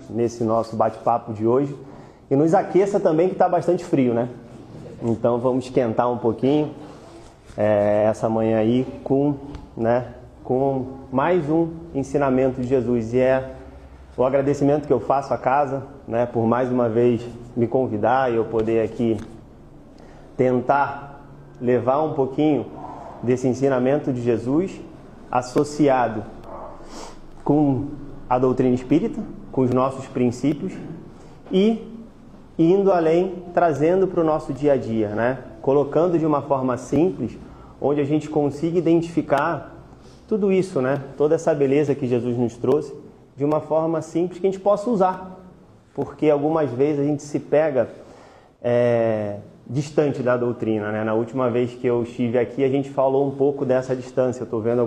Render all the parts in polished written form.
nesse nosso bate-papo de hoje. E nos aqueça também, que está bastante frio, né? Então vamos esquentar um pouquinho essa manhã aí com mais um ensinamento de Jesus. E é o agradecimento que eu faço à casa, né, por mais uma vez me convidar e eu poder aqui tentar levar um pouquinho desse ensinamento de Jesus associado com a doutrina espírita, com os nossos princípios e indo além, trazendo para o nosso dia a dia, né? Colocando de uma forma simples, onde a gente consiga identificar tudo isso, né? Toda essa beleza que Jesus nos trouxe, de uma forma simples que a gente possa usar. Porque algumas vezes a gente se pega distante da doutrina, né? Na última vez que eu estive aqui, a gente falou um pouco dessa distância. Eu estou vendo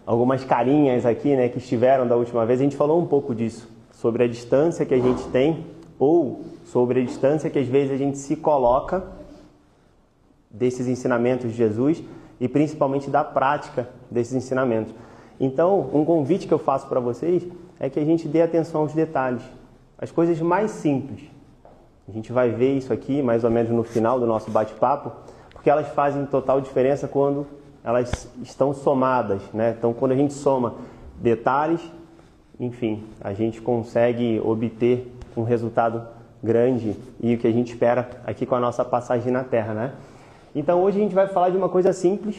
algumas carinhas aqui, né, que estiveram da última vez. A gente falou um pouco disso, sobre a distância que a gente tem, ou sobre a distância que às vezes a gente se coloca desses ensinamentos de Jesus e principalmente da prática desses ensinamentos. Então, um convite que eu faço para vocês é que a gente dê atenção aos detalhes, as coisas mais simples. A gente vai ver isso aqui mais ou menos no final do nosso bate-papo, porque elas fazem total diferença quando elas estão somadas, né? Então, quando a gente soma detalhes, enfim, a gente consegue obter um resultado grande e o que a gente espera aqui com a nossa passagem na Terra, né? Então, hoje a gente vai falar de uma coisa simples,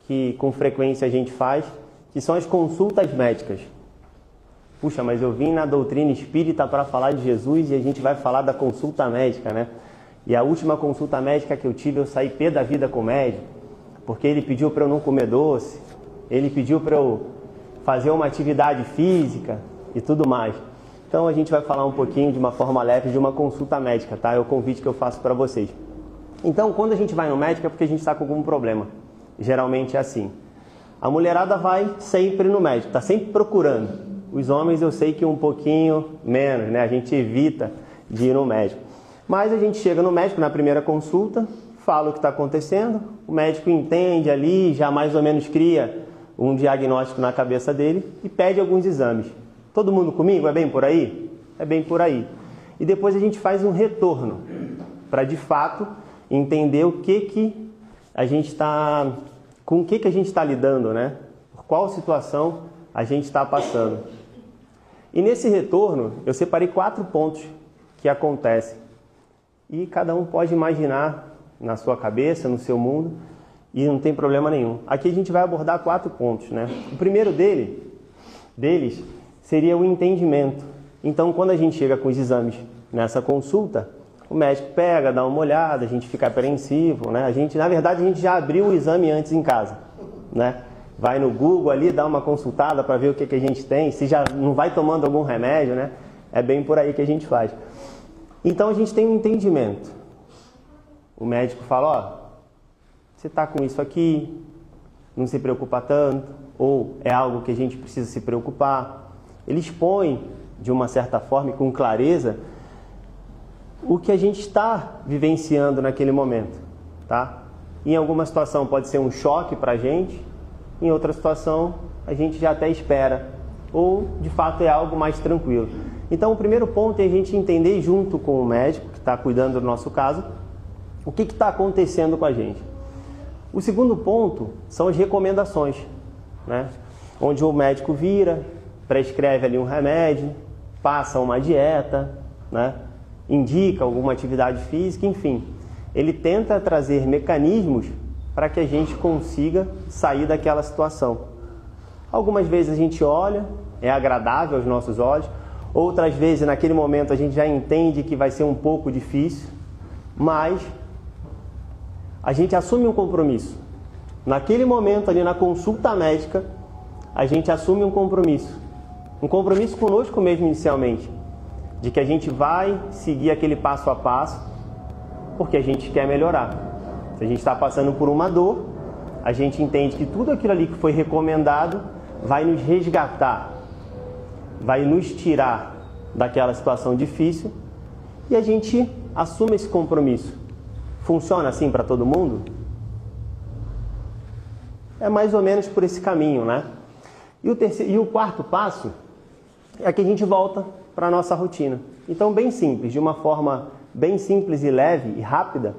que com frequência a gente faz, que são as consultas médicas. Puxa, mas eu vim na doutrina espírita para falar de Jesus e a gente vai falar da consulta médica, né? E a última consulta médica que eu tive, eu saí pé da vida com o médico, porque ele pediu para eu não comer doce, ele pediu para eu fazer uma atividade física e tudo mais. Então a gente vai falar um pouquinho de uma forma leve de uma consulta médica, tá? É o convite que eu faço para vocês. Então, quando a gente vai no médico é porque a gente está com algum problema. Geralmente é assim. A mulherada vai sempre no médico, está sempre procurando. Os homens eu sei que um pouquinho menos, né? A gente evita de ir no médico. Mas a gente chega no médico na primeira consulta, fala o que está acontecendo, o médico entende ali, já mais ou menos cria um diagnóstico na cabeça dele e pede alguns exames. Todo mundo comigo? É bem por aí? É bem por aí. E depois a gente faz um retorno para, de fato, entender o que a gente está, com o que a gente está lidando, né? Por qual situação a gente está passando. E nesse retorno, eu separei 4 pontos que acontecem. E cada um pode imaginar na sua cabeça, no seu mundo, e não tem problema nenhum. Aqui a gente vai abordar 4 pontos, né? O primeiro deles seria o entendimento. Então, quando a gente chega com os exames nessa consulta, o médico pega, dá uma olhada, a gente fica apreensivo, né? Na verdade, a gente já abriu o exame antes em casa, né? Vai no Google ali, dá uma consultada para ver o que a gente tem, se já não vai tomando algum remédio, né? É bem por aí que a gente faz. Então, a gente tem um entendimento. O médico fala, ó, você está com isso aqui, não se preocupa tanto, ou é algo que a gente precisa se preocupar. Ele expõe, de uma certa forma e com clareza, o que a gente está vivenciando naquele momento, tá? Em alguma situação pode ser um choque para a gente, em outra situação a gente já até espera, ou de fato é algo mais tranquilo. Então o primeiro ponto é a gente entender junto com o médico que está cuidando do nosso caso, o que está acontecendo com a gente. O segundo ponto são as recomendações, né? Onde o médico vira, prescreve ali um remédio, passa uma dieta, né? Indica alguma atividade física, enfim. Ele tenta trazer mecanismos para que a gente consiga sair daquela situação. Algumas vezes a gente olha, é agradável aos nossos olhos, outras vezes naquele momento a gente já entende que vai ser um pouco difícil, mas a gente assume um compromisso. Naquele momento ali na consulta médica, a gente assume um compromisso conosco mesmo inicialmente, de que a gente vai seguir aquele passo a passo, porque a gente quer melhorar. Se a gente está passando por uma dor, a gente entende que tudo aquilo ali que foi recomendado vai nos resgatar, vai nos tirar daquela situação difícil e a gente assume esse compromisso. Funciona assim para todo mundo? É mais ou menos por esse caminho, né? E o quarto passo é que a gente volta para a nossa rotina. Então, bem simples, de uma forma bem simples e leve e rápida,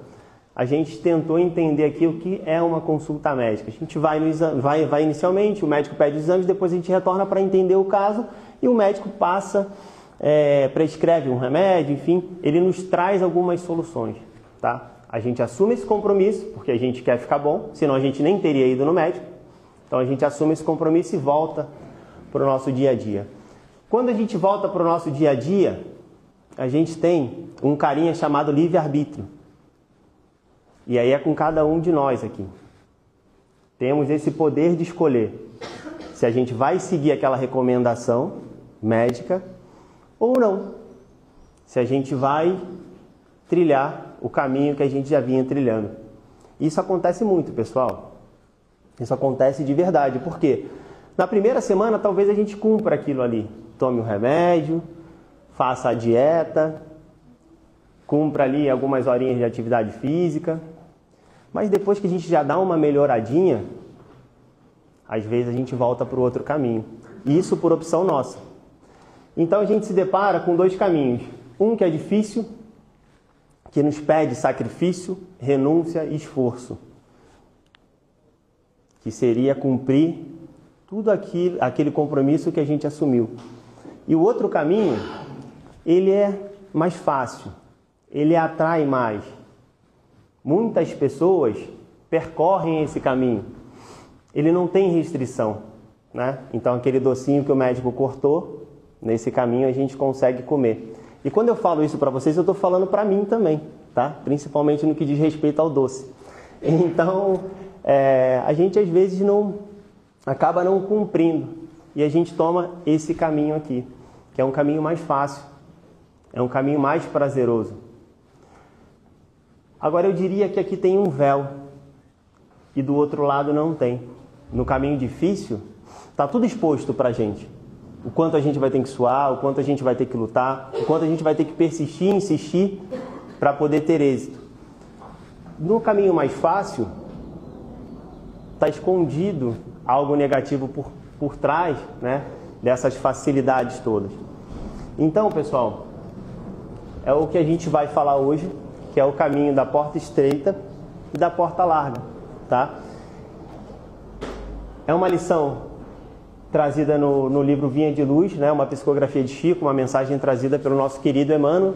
a gente tentou entender aqui o que é uma consulta médica. A gente vai inicialmente, o médico pede os exames, depois a gente retorna para entender o caso e o médico passa, prescreve um remédio, enfim, ele nos traz algumas soluções, tá? A gente assume esse compromisso, porque a gente quer ficar bom, senão a gente nem teria ido no médico. Então a gente assume esse compromisso e volta para o nosso dia a dia. Quando a gente volta para o nosso dia a dia, a gente tem um carinha chamado livre-arbítrio. E aí é com cada um de nós aqui. Temos esse poder de escolher se a gente vai seguir aquela recomendação médica ou não. Se a gente vai trilhar o caminho que a gente já vinha trilhando. Isso acontece muito, pessoal. Isso acontece de verdade. Por quê? Na primeira semana, talvez a gente cumpra aquilo ali. Tome o remédio, faça a dieta, cumpra ali algumas horinhas de atividade física. Mas depois que a gente já dá uma melhoradinha, às vezes a gente volta para o outro caminho. Isso por opção nossa. Então a gente se depara com dois caminhos. Um que é difícil, que nos pede sacrifício, renúncia e esforço. Que seria cumprir tudo aquele compromisso que a gente assumiu. E o outro caminho, ele é mais fácil, ele atrai mais. Muitas pessoas percorrem esse caminho. Ele não tem restrição, né? Então aquele docinho que o médico cortou, nesse caminho a gente consegue comer. E quando eu falo isso para vocês, eu estou falando para mim também, tá? Principalmente no que diz respeito ao doce. Então, a gente às vezes acaba não cumprindo. E a gente toma esse caminho aqui, que é um caminho mais fácil, é um caminho mais prazeroso. Agora eu diria que aqui tem um véu e do outro lado não tem. No caminho difícil, está tudo exposto para a gente. O quanto a gente vai ter que suar, o quanto a gente vai ter que lutar, o quanto a gente vai ter que persistir, insistir para poder ter êxito. No caminho mais fácil, está escondido algo negativo por trás, né, dessas facilidades todas. Então, pessoal, é o que a gente vai falar hoje, que é o caminho da porta estreita e da porta larga, tá? É uma lição trazida no livro Vinha de Luz, né? Uma psicografia de Chico, uma mensagem trazida pelo nosso querido Emmanuel.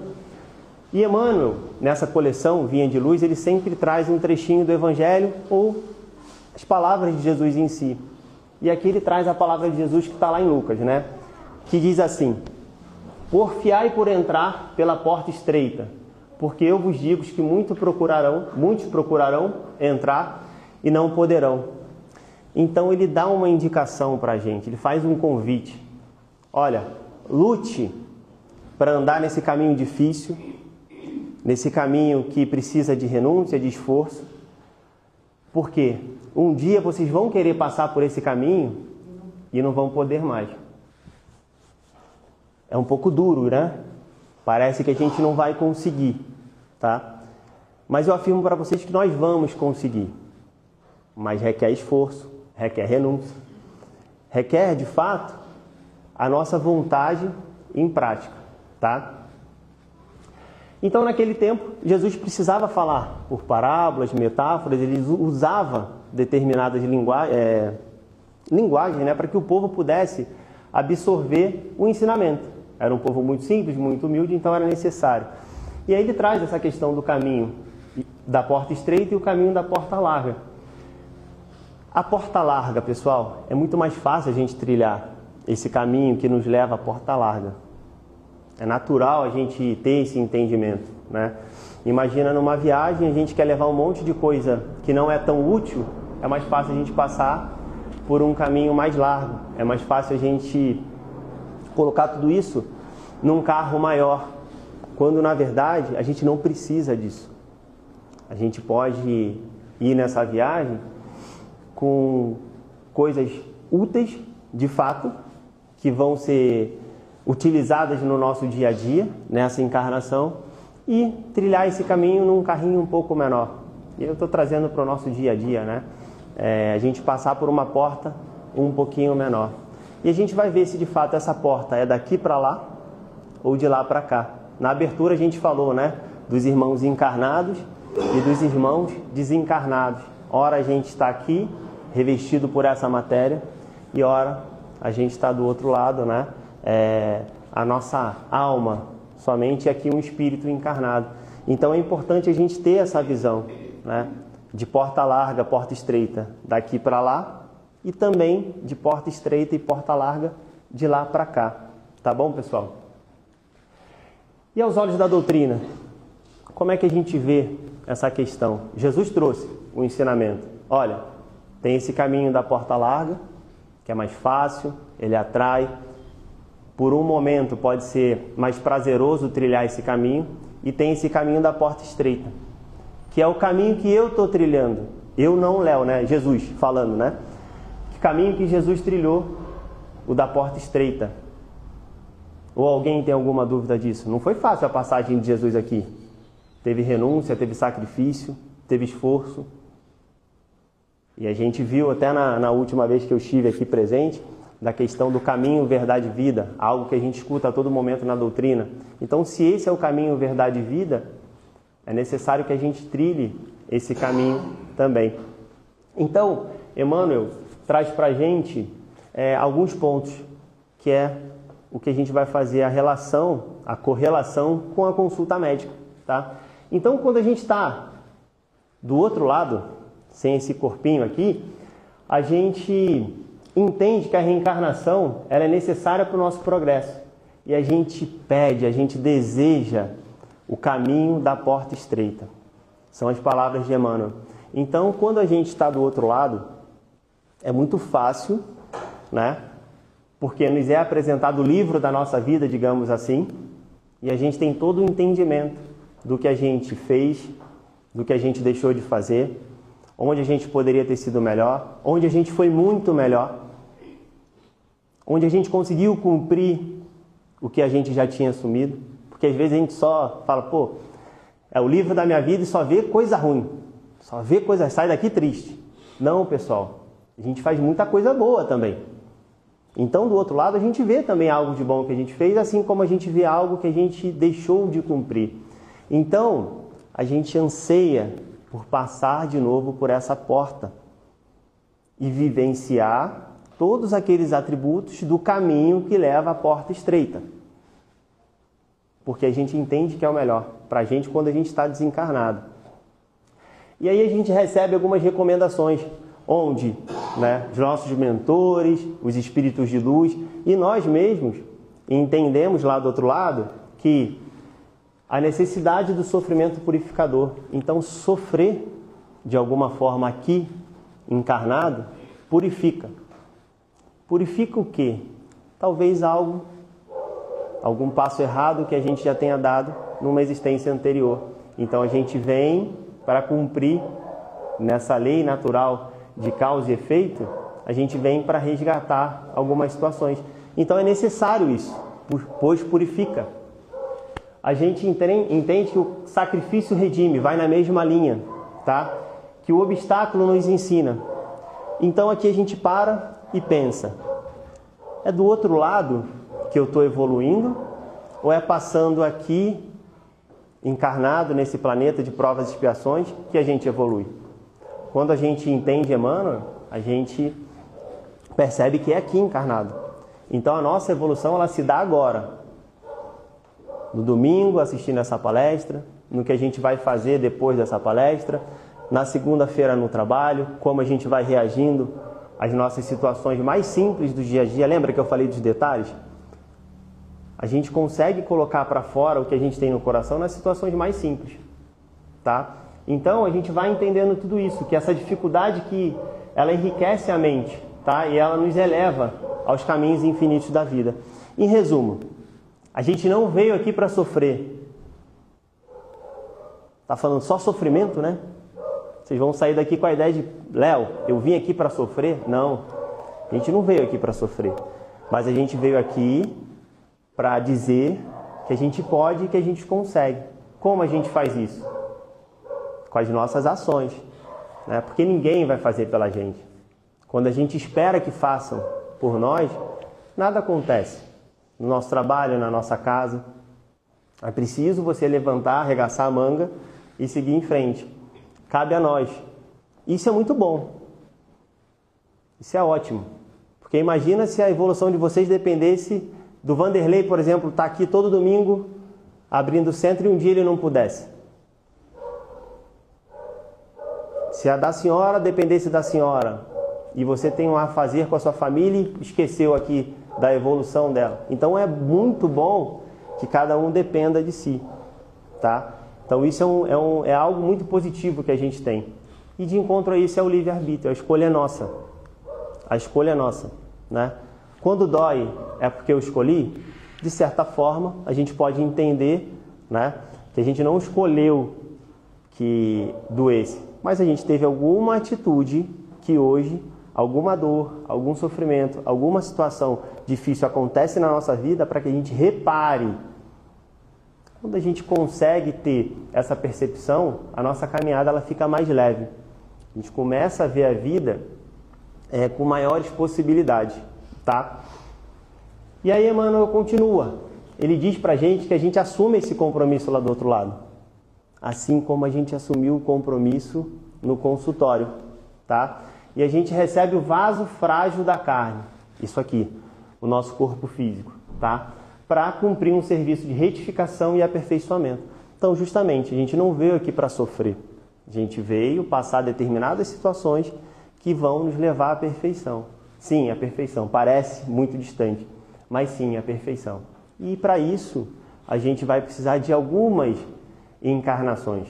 E Emmanuel, nessa coleção Vinha de Luz, ele sempre traz um trechinho do Evangelho ou as palavras de Jesus em si. E aqui ele traz a palavra de Jesus que está lá em Lucas, né? Que diz assim: porfiai por entrar pela porta estreita, porque eu vos digo que muitos procurarão entrar e não poderão. Então ele dá uma indicação para a gente, ele faz um convite. Olha, lute para andar nesse caminho difícil, nesse caminho que precisa de renúncia, de esforço, porque um dia vocês vão querer passar por esse caminho e não vão poder mais. É um pouco duro, né? Parece que a gente não vai conseguir, tá? Mas eu afirmo para vocês que nós vamos conseguir. Mas requer esforço, requer renúncia, requer, de fato, a nossa vontade em prática, tá? Então, naquele tempo, Jesus precisava falar por parábolas, metáforas, ele usava determinadas linguagens, né, para que o povo pudesse absorver o ensinamento. Era um povo muito simples, muito humilde, então era necessário. E aí ele traz essa questão do caminho da porta estreita e o caminho da porta larga. A porta larga, pessoal, é muito mais fácil a gente trilhar esse caminho que nos leva à porta larga. É natural a gente ter esse entendimento, né? Imagina numa viagem, a gente quer levar um monte de coisa que não é tão útil, é mais fácil a gente passar por um caminho mais largo. É mais fácil a gente colocar tudo isso num carro maior, quando na verdade a gente não precisa disso. A gente pode ir nessa viagem com coisas úteis, de fato, que vão ser utilizadas no nosso dia a dia, nessa encarnação, e trilhar esse caminho num carrinho um pouco menor. E eu estou trazendo para o nosso dia a dia, né? A gente passar por uma porta um pouquinho menor. E a gente vai ver se de fato essa porta é daqui para lá ou de lá para cá. Na abertura a gente falou, né, dos irmãos encarnados e dos irmãos desencarnados. Ora a gente está aqui, revestido por essa matéria, e ora a gente está do outro lado, né? A nossa alma, somente aqui um espírito encarnado. Então é importante a gente ter essa visão, né? De porta larga, porta estreita, daqui para lá, e também de porta estreita e porta larga, de lá para cá. Tá bom, pessoal? E aos olhos da doutrina, como é que a gente vê essa questão? Jesus trouxe o ensinamento. Olha, tem esse caminho da porta larga, que é mais fácil, ele atrai. Por um momento pode ser mais prazeroso trilhar esse caminho. E tem esse caminho da porta estreita, que é o caminho que eu estou trilhando. Eu não, Léo, né? Jesus falando, né? Que caminho que Jesus trilhou? O da porta estreita. Ou alguém tem alguma dúvida disso? Não foi fácil a passagem de Jesus aqui. Teve renúncia, teve sacrifício, teve esforço. E a gente viu até na última vez que eu estive aqui presente, da questão do caminho, verdade e vida, algo que a gente escuta a todo momento na doutrina. Então, se esse é o caminho, verdade e vida, é necessário que a gente trilhe esse caminho também. Então, Emmanuel traz para a gente alguns pontos, que é o que a gente vai fazer a correlação com a consulta médica. Tá? Então, quando a gente está do outro lado, sem esse corpinho aqui, a gente entende que a reencarnação ela é necessária para o nosso progresso. E a gente pede, a gente deseja o caminho da porta estreita. São as palavras de Emmanuel. Então, quando a gente está do outro lado, é muito fácil, né? Porque nos é apresentado o livro da nossa vida, digamos assim, e a gente tem todo o entendimento do que a gente fez, do que a gente deixou de fazer, onde a gente poderia ter sido melhor, onde a gente foi muito melhor, onde a gente conseguiu cumprir o que a gente já tinha assumido, porque às vezes a gente só fala, pô, é o livro da minha vida e só vê coisa ruim, só vê coisa, sai daqui triste. Não, pessoal, a gente faz muita coisa boa também. Então, do outro lado, a gente vê também algo de bom que a gente fez, assim como a gente vê algo que a gente deixou de cumprir. Então, a gente anseia por passar de novo por essa porta e vivenciar todos aqueles atributos do caminho que leva à porta estreita. Porque a gente entende que é o melhor para a gente quando a gente está desencarnado. E aí a gente recebe algumas recomendações, onde, né, os nossos mentores, os espíritos de luz e nós mesmos entendemos lá do outro lado que a necessidade do sofrimento purificador. Então, sofrer de alguma forma aqui, encarnado, purifica. Purifica o quê? Talvez algum passo errado que a gente já tenha dado numa existência anterior. Então, a gente vem para cumprir nessa lei natural de causa e efeito, a gente vem para resgatar algumas situações. Então, é necessário isso, pois purifica. A gente entende que o sacrifício redime, vai na mesma linha, tá? Que o obstáculo nos ensina. Então aqui a gente para e pensa, é do outro lado que eu estou evoluindo? Ou é passando aqui, encarnado nesse planeta de provas e expiações, que a gente evolui? Quando a gente entende Emmanuel, a gente percebe que é aqui encarnado. Então a nossa evolução ela se dá agora. No domingo, assistindo essa palestra, no que a gente vai fazer depois dessa palestra, na segunda-feira no trabalho, como a gente vai reagindo às nossas situações mais simples do dia a dia. Lembra que eu falei dos detalhes? A gente consegue colocar para fora o que a gente tem no coração nas situações mais simples, tá? Então, a gente vai entendendo tudo isso, que essa dificuldade que ela enriquece a mente, tá? E ela nos eleva aos caminhos infinitos da vida. Em resumo, a gente não veio aqui para sofrer. Tá falando só sofrimento, né? Vocês vão sair daqui com a ideia de, Léo, eu vim aqui para sofrer? Não, a gente não veio aqui para sofrer. Mas a gente veio aqui para dizer que a gente pode e que a gente consegue. Como a gente faz isso? Com as nossas ações, né? Porque ninguém vai fazer pela gente. Quando a gente espera que façam por nós, nada acontece no nosso trabalho, na nossa casa. É preciso você levantar, arregaçar a manga e seguir em frente. Cabe a nós. Isso é muito bom. Isso é ótimo. Porque imagina se a evolução de vocês dependesse do Vanderlei, por exemplo, estar aqui todo domingo abrindo o centro e um dia ele não pudesse. Se a da senhora dependesse da senhora e você tem um a fazer com a sua família e esqueceu aqui da evolução dela. Então é muito bom que cada um dependa de si, tá? Então isso é algo muito positivo que a gente tem. E de encontro a isso é o livre-arbítrio, a escolha é nossa. A escolha é nossa, né? Quando dói é porque eu escolhi, de certa forma a gente pode entender, né, que a gente não escolheu que doesse, mas a gente teve alguma atitude que hoje, alguma dor, algum sofrimento, alguma situação difícil acontece na nossa vida para que a gente repare. Quando a gente consegue ter essa percepção, a nossa caminhada ela fica mais leve. A gente começa a ver a vida com maiores possibilidades, tá? E aí Emmanuel continua. Ele diz pra gente que a gente assume esse compromisso lá do outro lado. Assim como a gente assumiu o compromisso no consultório, tá? E a gente recebe o vaso frágil da carne, isso aqui, o nosso corpo físico, tá? Para cumprir um serviço de retificação e aperfeiçoamento. Então, justamente, a gente não veio aqui para sofrer. A gente veio passar determinadas situações que vão nos levar à perfeição. Sim, a perfeição. Parece muito distante, mas sim, a perfeição. E para isso, a gente vai precisar de algumas encarnações,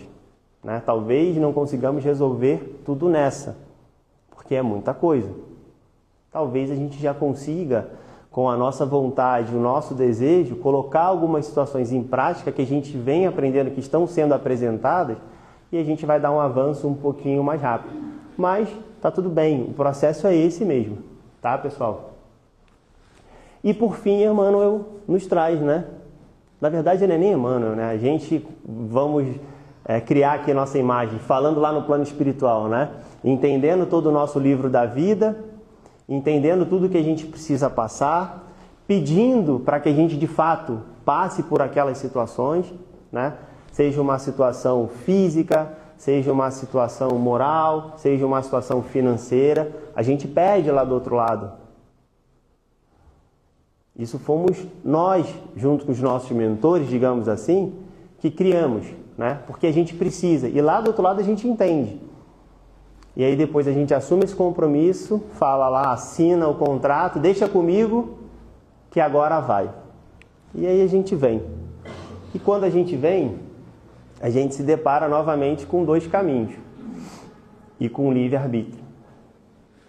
né? Talvez não consigamos resolver tudo nessa, porque é muita coisa. Talvez a gente já consiga, com a nossa vontade, o nosso desejo, colocar algumas situações em prática que a gente vem aprendendo, que estão sendo apresentadas, e a gente vai dar um avanço um pouquinho mais rápido. Mas tá tudo bem, o processo é esse mesmo, tá, pessoal? E por fim, Emmanuel nos traz, né? Na verdade, não é nem Emmanuel, né? A gente vamos criar aqui a nossa imagem, falando lá no plano espiritual, né? Entendendo todo o nosso livro da vida, entendendo tudo que a gente precisa passar, pedindo para que a gente de fato passe por aquelas situações, né? Seja uma situação física, seja uma situação moral, seja uma situação financeira, a gente pede lá do outro lado. Isso fomos nós, junto com os nossos mentores, digamos assim, que criamos, né? Porque a gente precisa. E lá do outro lado a gente entende. E aí depois a gente assume esse compromisso, fala lá, assina o contrato, deixa comigo que agora vai. E aí a gente vem. E quando a gente vem, a gente se depara novamente com dois caminhos. E com o livre-arbítrio.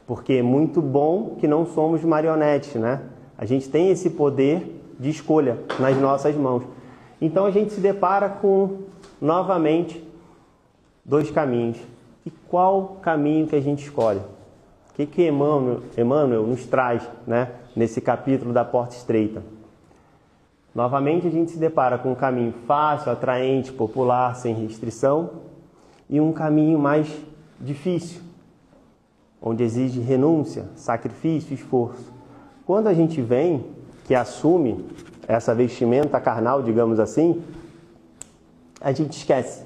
Porque é muito bom que não somos marionetes, né? A gente tem esse poder de escolha nas nossas mãos. Então a gente se depara com, novamente, dois caminhos. E qual caminho que a gente escolhe? O que Emmanuel nos traz, né, nesse capítulo da Porta Estreita? Novamente a gente se depara com um caminho fácil, atraente, popular, sem restrição, e um caminho mais difícil, onde exige renúncia, sacrifício, esforço. Quando a gente vem, que assume essa vestimenta carnal, digamos assim, a gente esquece.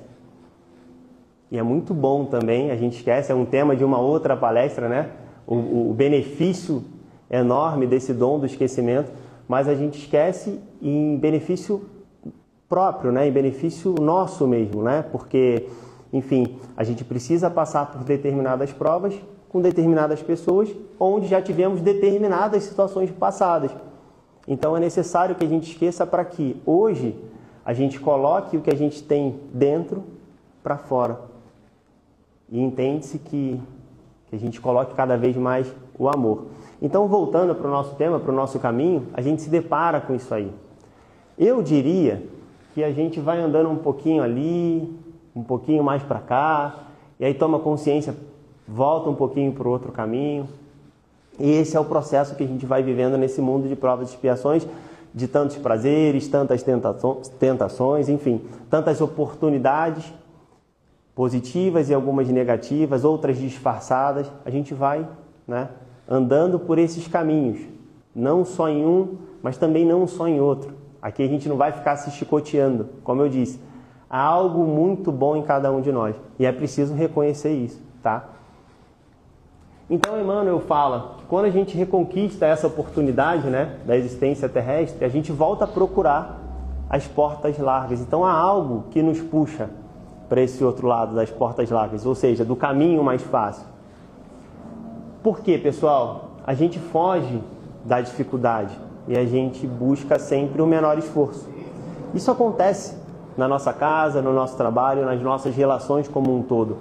E é muito bom também, a gente esquece, é um tema de uma outra palestra, né? O benefício enorme desse dom do esquecimento, mas a gente esquece em benefício próprio, né? Em benefício nosso mesmo, né? Porque, enfim, a gente precisa passar por determinadas provas com determinadas pessoas, onde já tivemos determinadas situações passadas. Então é necessário que a gente esqueça para que hoje a gente coloque o que a gente tem dentro para fora. E entende-se que a gente coloque cada vez mais o amor. Então, voltando para o nosso tema, para o nosso caminho, a gente se depara com isso aí. Eu diria que a gente vai andando um pouquinho ali, um pouquinho mais para cá, e aí toma consciência, volta um pouquinho para o outro caminho. E esse é o processo que a gente vai vivendo nesse mundo de provas e expiações, de tantos prazeres, tantas tentações, enfim, tantas oportunidades positivas e algumas negativas, outras disfarçadas. A gente vai, né, andando por esses caminhos. Não só em um, mas também não só em outro. Aqui a gente não vai ficar se chicoteando, como eu disse. Há algo muito bom em cada um de nós. E é preciso reconhecer isso, tá? Então, Emmanuel fala que quando a gente reconquista essa oportunidade, né, da existência terrestre, a gente volta a procurar as portas largas. Então, há algo que nos puxa para esse outro lado das portas largas, ou seja, do caminho mais fácil. Por quê, pessoal? A gente foge da dificuldade e a gente busca sempre o menor esforço. Isso acontece na nossa casa, no nosso trabalho, nas nossas relações como um todo.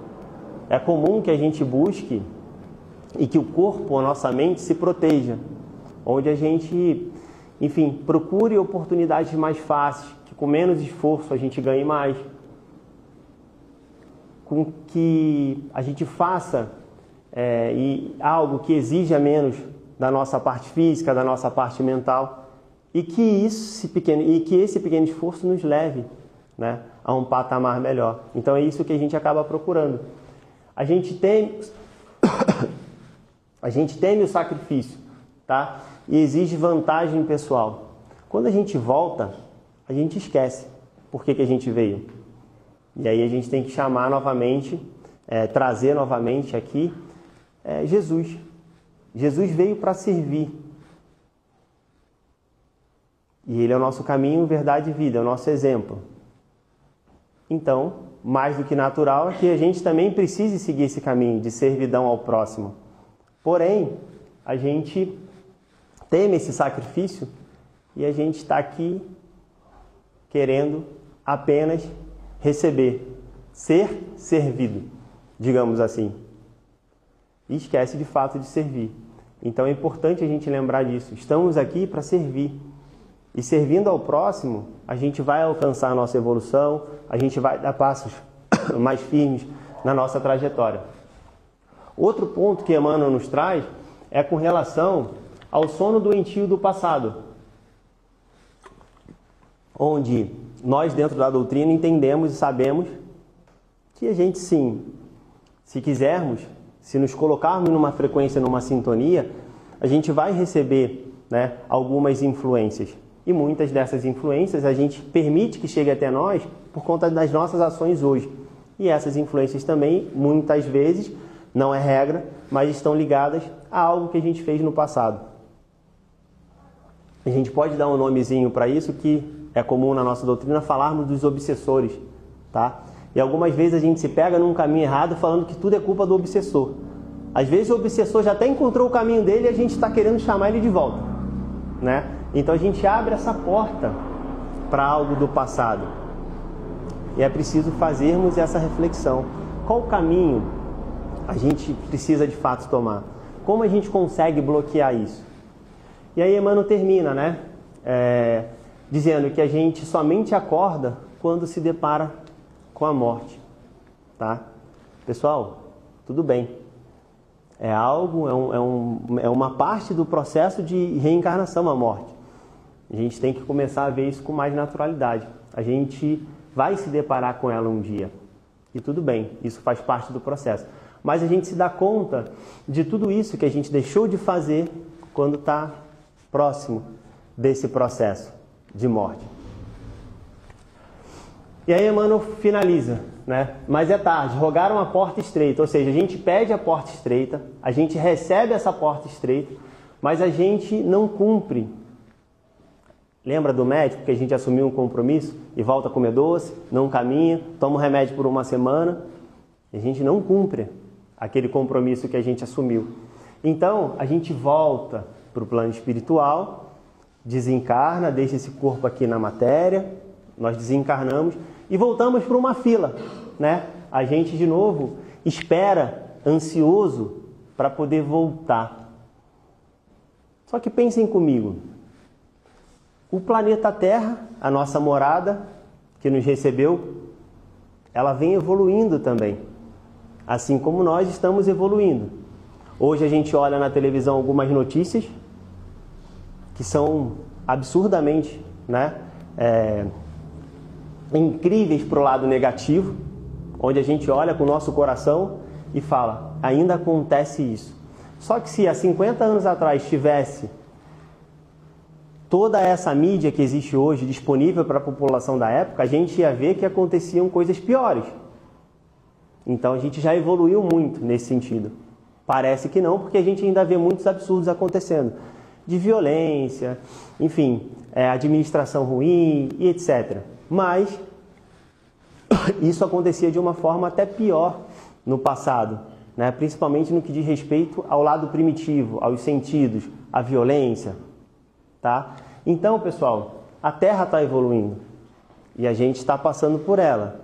É comum que a gente busque e que o corpo, a nossa mente, se proteja, onde a gente, enfim, procure oportunidades mais fáceis, que com menos esforço a gente ganhe mais, com que a gente faça algo que exija menos da nossa parte física, da nossa parte mental, e que esse pequeno esforço nos leve, né, a um patamar melhor. Então é isso que a gente acaba procurando. A gente teme o sacrifício, tá? E exige vantagem pessoal. Quando a gente volta, a gente esquece por que a gente veio. E aí a gente tem que chamar novamente, trazer novamente aqui Jesus. Jesus veio para servir. E Ele é o nosso caminho, verdade e vida, é o nosso exemplo. Então, mais do que natural é que a gente também precise seguir esse caminho de servidão ao próximo. Porém, a gente teme esse sacrifício e a gente está aqui querendo apenas receber, ser servido, digamos assim. E esquece de fato de servir. Então é importante a gente lembrar disso. Estamos aqui para servir. E servindo ao próximo, a gente vai alcançar a nossa evolução, a gente vai dar passos mais firmes na nossa trajetória. Outro ponto que Emmanuel nos traz é com relação ao sono doentio do passado, onde nós, dentro da doutrina, entendemos e sabemos que a gente, sim, se quisermos, se nos colocarmos numa frequência, numa sintonia, a gente vai receber, né, algumas influências. E muitas dessas influências a gente permite que chegue até nós por conta das nossas ações hoje. E essas influências também, muitas vezes, não é regra, mas estão ligadas a algo que a gente fez no passado. A gente pode dar um nomezinho para isso, que é comum na nossa doutrina falarmos dos obsessores, tá? E algumas vezes a gente se pega num caminho errado falando que tudo é culpa do obsessor. Às vezes o obsessor já até encontrou o caminho dele e a gente está querendo chamar ele de volta, né? Então a gente abre essa porta para algo do passado. E é preciso fazermos essa reflexão. Qual o caminho a gente precisa de fato tomar? Como a gente consegue bloquear isso? E aí Emmanuel termina, né? Dizendo que a gente somente acorda quando se depara com a morte, tá? Pessoal, tudo bem. É algo, é uma parte do processo de reencarnação a morte. A gente tem que começar a ver isso com mais naturalidade. A gente vai se deparar com ela um dia. E tudo bem, isso faz parte do processo. Mas a gente se dá conta de tudo isso que a gente deixou de fazer quando está próximo desse processo de morte. E aí Emmanuel finaliza, né? Mas é tarde, rogaram a porta estreita. Ou seja, a gente pede a porta estreita, a gente recebe essa porta estreita, mas a gente não cumpre. Lembra do médico que a gente assumiu um compromisso e volta a comer doce, não caminha, toma um remédio por uma semana, e a gente não cumpre aquele compromisso que a gente assumiu. Então, a gente volta para o plano espiritual, desencarna, deixa esse corpo aqui na matéria, nós desencarnamos e voltamos para uma fila, né? A gente, de novo, espera, ansioso, para poder voltar. Só que pensem comigo. O planeta Terra, a nossa morada, que nos recebeu, ela vem evoluindo também, assim como nós estamos evoluindo. Hoje a gente olha na televisão algumas notícias que são absurdamente, né, incríveis para o lado negativo, onde a gente olha com o nosso coração e fala, ainda acontece isso. Só que se há 50 anos atrás tivesse toda essa mídia que existe hoje disponível para a população da época, a gente ia ver que aconteciam coisas piores. Então a gente já evoluiu muito nesse sentido. Parece que não, porque a gente ainda vê muitos absurdos acontecendo. De violência, enfim, administração ruim e etc. Mas isso acontecia de uma forma até pior no passado, né? Principalmente no que diz respeito ao lado primitivo, aos sentidos, à violência. Tá? Então, pessoal, a Terra está evoluindo e a gente está passando por ela.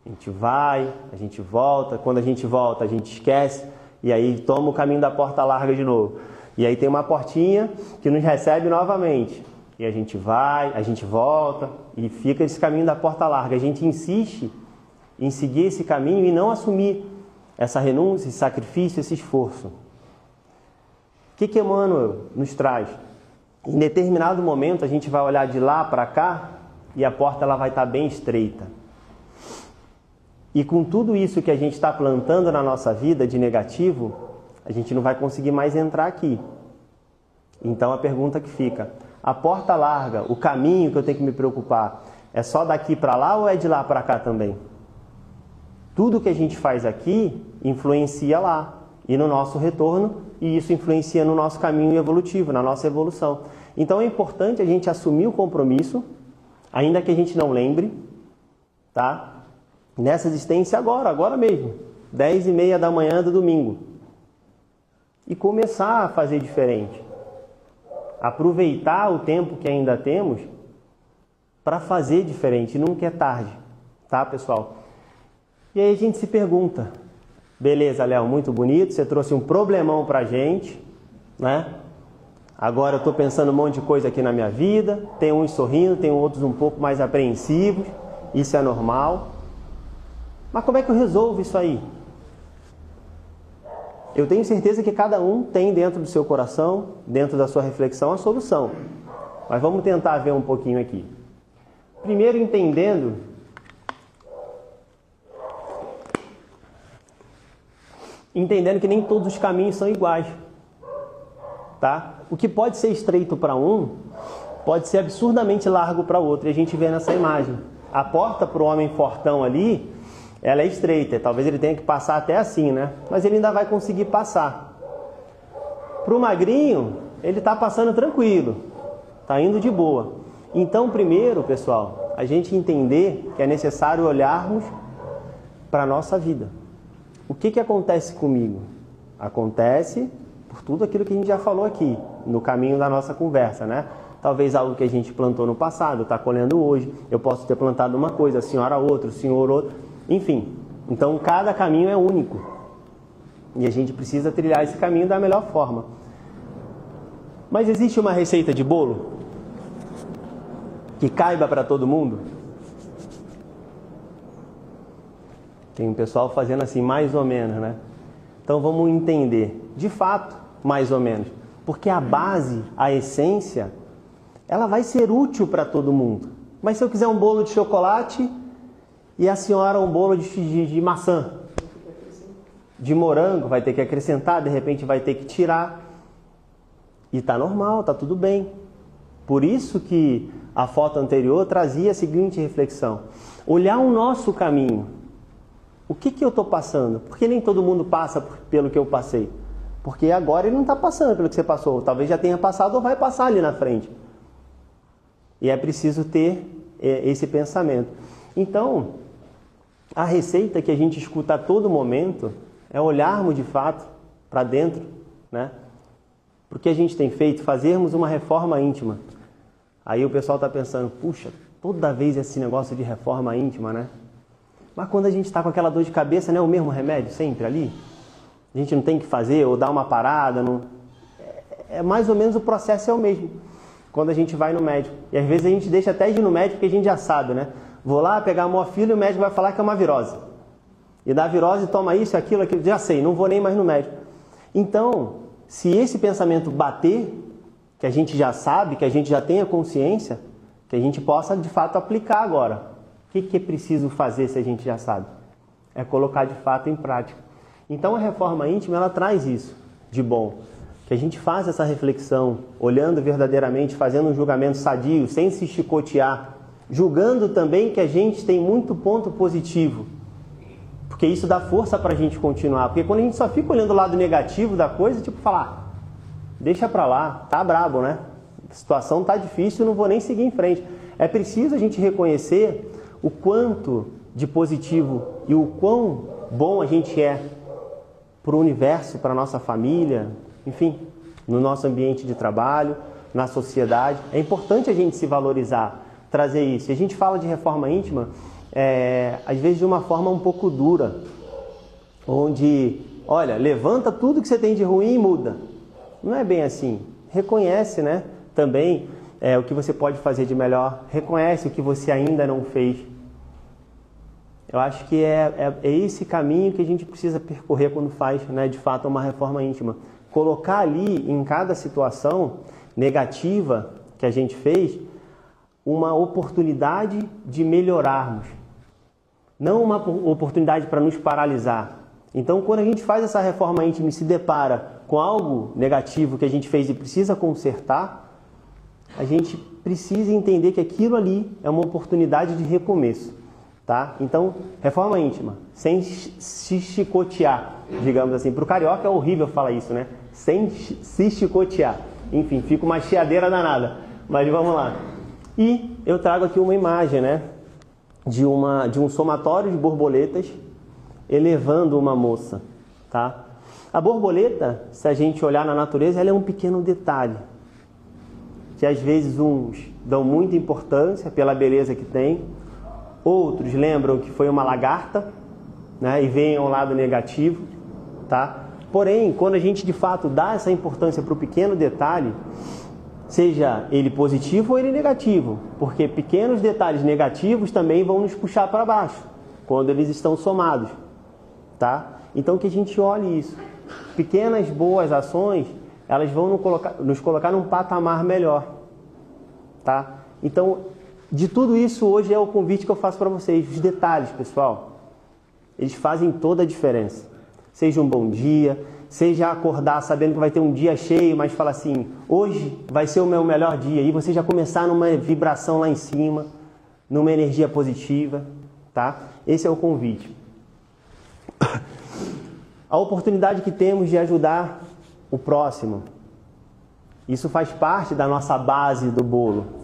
A gente vai, a gente volta, quando a gente volta a gente esquece e aí toma o caminho da porta larga de novo. E aí tem uma portinha que nos recebe novamente. E a gente vai, a gente volta e fica esse caminho da porta larga. A gente insiste em seguir esse caminho e não assumir essa renúncia, esse sacrifício, esse esforço. O que Emmanuel nos traz? Em determinado momento a gente vai olhar de lá para cá e a porta ela vai estar bem estreita. E com tudo isso que a gente está plantando na nossa vida de negativo, a gente não vai conseguir mais entrar aqui. Então a pergunta que fica, a porta larga, o caminho que eu tenho que me preocupar, é só daqui para lá ou é de lá para cá também? Tudo que a gente faz aqui influencia lá e no nosso retorno, e isso influencia no nosso caminho evolutivo, na nossa evolução. Então é importante a gente assumir o compromisso, ainda que a gente não lembre, tá? Nessa existência agora mesmo, 10h30 da manhã do domingo. E começar a fazer diferente. Aproveitar o tempo que ainda temos para fazer diferente, nunca é tarde, tá, pessoal? E aí a gente se pergunta, beleza, Léo, muito bonito, você trouxe um problemão pra gente, né? Agora eu estou pensando um monte de coisa aqui na minha vida, tem uns sorrindo, tem outros um pouco mais apreensivos, isso é normal. Mas como é que eu resolvo isso aí? Eu tenho certeza que cada um tem dentro do seu coração, dentro da sua reflexão, a solução. Mas vamos tentar ver um pouquinho aqui. Primeiro entendendo que nem todos os caminhos são iguais. Tá? O que pode ser estreito para um, pode ser absurdamente largo para outro. E a gente vê nessa imagem. A porta para o homem fortão ali, ela é estreita. Talvez ele tenha que passar até assim, né? Mas ele ainda vai conseguir passar. Para o magrinho, ele está passando tranquilo. Está indo de boa. Então, primeiro, pessoal, a gente entender que é necessário olharmos para a nossa vida. O que acontece comigo? Acontece por tudo aquilo que a gente já falou aqui, no caminho da nossa conversa, né? Talvez algo que a gente plantou no passado, está colhendo hoje. Eu posso ter plantado uma coisa, a senhora outra, o senhor outra. Enfim, então cada caminho é único. E a gente precisa trilhar esse caminho da melhor forma. Mas existe uma receita de bolo que caiba para todo mundo? Tem um pessoal fazendo assim, mais ou menos, né? Então vamos entender. De fato, mais ou menos. Porque a base, a essência, ela vai ser útil para todo mundo. Mas se eu quiser um bolo de chocolate e a senhora um bolo de maçã, de morango, vai ter que acrescentar, de repente vai ter que tirar. E está normal, está tudo bem. Por isso que a foto anterior trazia a seguinte reflexão. Olhar o nosso caminho. O que eu estou passando? Porque nem todo mundo passa pelo que eu passei. Porque agora ele não está passando pelo que você passou. Talvez já tenha passado ou vai passar ali na frente. E é preciso ter esse pensamento. Então, a receita que a gente escuta a todo momento é olharmos de fato para dentro, né? Porque a gente tem feito, fazermos uma reforma íntima. Aí o pessoal está pensando, puxa, toda vez esse negócio de reforma íntima, né? Mas quando a gente está com aquela dor de cabeça, não é o mesmo remédio sempre ali? A gente não tem que fazer ou dar uma parada? Não... É mais ou menos o processo é o mesmo. Quando a gente vai no médico. E às vezes a gente deixa até de ir no médico porque a gente já sabe, né? Vou lá pegar a morfina e o médico vai falar que é uma virose. E da virose toma isso, aquilo, já sei, não vou nem mais no médico. Então, se esse pensamento bater, que a gente já sabe, que a gente já tenha consciência, que a gente possa de fato aplicar agora. O que é preciso fazer se a gente já sabe? É colocar de fato em prática. Então a reforma íntima ela traz isso de bom. que a gente faça essa reflexão, olhando verdadeiramente, fazendo um julgamento sadio, sem se chicotear, julgando também que a gente tem muito ponto positivo, porque isso dá força para a gente continuar. Porque quando a gente só fica olhando o lado negativo da coisa, tipo falar, deixa para lá, tá brabo, né? A situação tá difícil, não vou nem seguir em frente. É preciso a gente reconhecer o quanto de positivo e o quão bom a gente é para o universo, para a nossa família, enfim, no nosso ambiente de trabalho, na sociedade. É importante a gente se valorizar, trazer isso. E a gente fala de reforma íntima, às vezes de uma forma um pouco dura, onde, olha, levanta tudo que você tem de ruim e muda. Não é bem assim. Reconhece, né, também o que você pode fazer de melhor. Reconhece o que você ainda não fez. Eu acho que é esse caminho que a gente precisa percorrer quando faz, né, de fato, uma reforma íntima. Colocar ali, em cada situação negativa que a gente fez, uma oportunidade de melhorarmos. Não uma oportunidade para nos paralisar. Então, quando a gente faz essa reforma íntima e se depara com algo negativo que a gente fez e precisa consertar, a gente precisa entender que aquilo ali é uma oportunidade de recomeço. Tá? Então, reforma íntima, sem se chicotear, digamos assim. Para o carioca é horrível falar isso, né? Sem se chicotear. Enfim, fica uma chiadeira danada. Mas vamos lá. E eu trago aqui uma imagem, né? De um somatório de borboletas elevando uma moça. Tá? A borboleta, se a gente olhar na natureza, ela é um pequeno detalhe. Que às vezes uns dão muita importância pela beleza que tem. Outros lembram que foi uma lagarta, né, e veem ao lado negativo, tá? Porém, quando a gente de fato dá essa importância para o pequeno detalhe, seja ele positivo ou ele negativo, porque pequenos detalhes negativos também vão nos puxar para baixo, quando eles estão somados, tá? Então que a gente olhe isso. Pequenas boas ações, elas vão nos colocar num patamar melhor, tá? Então, de tudo isso, hoje é o convite que eu faço para vocês. Os detalhes, pessoal, eles fazem toda a diferença. Seja um bom dia, seja acordar sabendo que vai ter um dia cheio, mas falar assim, hoje vai ser o meu melhor dia. E você já começar numa vibração lá em cima, numa energia positiva, tá? Esse é o convite. A oportunidade que temos de ajudar o próximo. Isso faz parte da nossa base do bolo.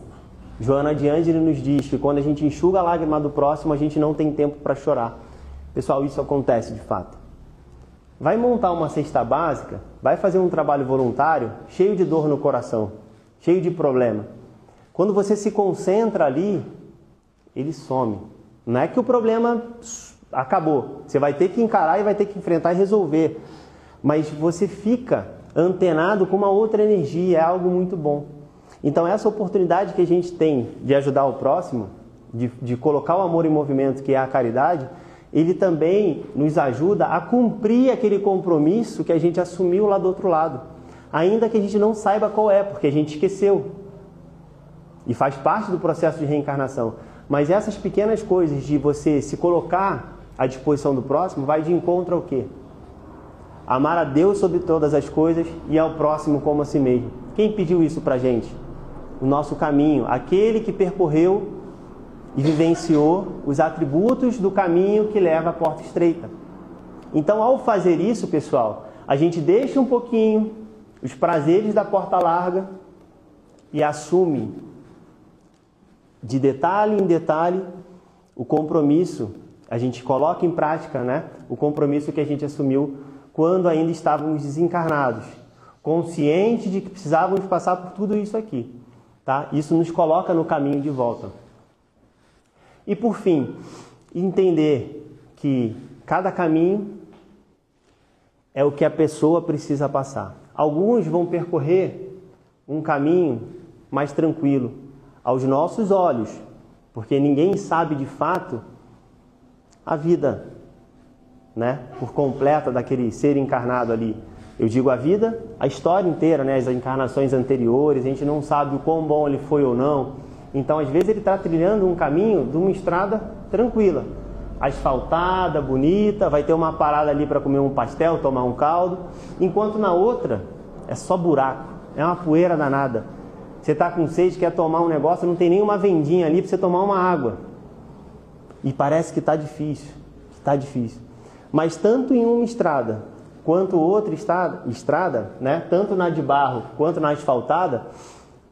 Joana de Ângeli nos diz que quando a gente enxuga a lágrima do próximo, a gente não tem tempo para chorar. Pessoal, isso acontece de fato. Vai montar uma cesta básica, vai fazer um trabalho voluntário, cheio de dor no coração, cheio de problema. Quando você se concentra ali, ele some. Não é que o problema acabou. Você vai ter que encarar e vai ter que enfrentar e resolver. Mas você fica antenado com uma outra energia, é algo muito bom. Então essa oportunidade que a gente tem de ajudar o próximo, de colocar o amor em movimento, que é a caridade, ele também nos ajuda a cumprir aquele compromisso que a gente assumiu lá do outro lado. Ainda que a gente não saiba qual é, porque a gente esqueceu. E faz parte do processo de reencarnação. Mas essas pequenas coisas de você se colocar à disposição do próximo, vai de encontro ao quê? Amar a Deus sobre todas as coisas e ao próximo como a si mesmo. Quem pediu isso pra gente? O nosso caminho, aquele que percorreu e vivenciou os atributos do caminho que leva à porta estreita. Então, ao fazer isso, pessoal, a gente deixa um pouquinho os prazeres da porta larga e assume de detalhe em detalhe o compromisso. A gente coloca em prática, né, o compromisso que a gente assumiu quando ainda estávamos desencarnados, conscientes de que precisávamos passar por tudo isso aqui. Tá? Isso nos coloca no caminho de volta. E por fim, entender que cada caminho é o que a pessoa precisa passar. Alguns vão percorrer um caminho mais tranquilo, aos nossos olhos, porque ninguém sabe de fato a vida, né, por completa daquele ser encarnado ali. Eu digo a vida, a história inteira, né, as encarnações anteriores, a gente não sabe o quão bom ele foi ou não. Então, às vezes, ele está trilhando um caminho de uma estrada tranquila, asfaltada, bonita, vai ter uma parada ali para comer um pastel, tomar um caldo, enquanto na outra é só buraco, é uma poeira danada. Você está com sede, quer tomar um negócio, não tem nenhuma vendinha ali para você tomar uma água. E parece que está difícil, Mas tanto em uma estrada quanto outra estrada, né? Tanto na de barro quanto na asfaltada,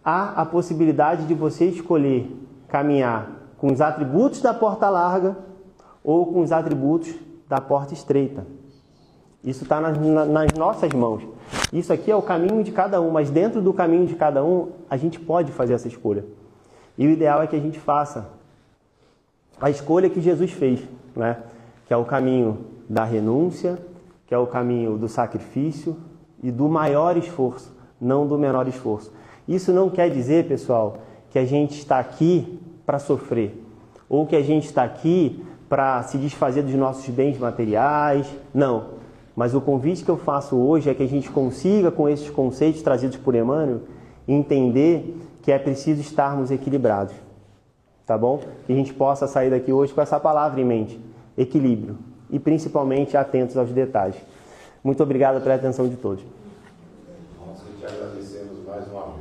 há a possibilidade de você escolher caminhar com os atributos da porta larga ou com os atributos da porta estreita. Isso está nas nossas mãos. Isso aqui é o caminho de cada um, mas dentro do caminho de cada um, a gente pode fazer essa escolha. E o ideal é que a gente faça a escolha que Jesus fez, né? Que é o caminho da renúncia, que é o caminho do sacrifício e do maior esforço, não do menor esforço. Isso não quer dizer, pessoal, que a gente está aqui para sofrer, ou que a gente está aqui para se desfazer dos nossos bens materiais. Não. Mas o convite que eu faço hoje é que a gente consiga, com esses conceitos trazidos por Emmanuel, entender que é preciso estarmos equilibrados. Tá bom? Que a gente possa sair daqui hoje com essa palavra em mente, equilíbrio, e principalmente atentos aos detalhes. Muito obrigado pela atenção de todos. Nós que te agradecemos mais uma vez.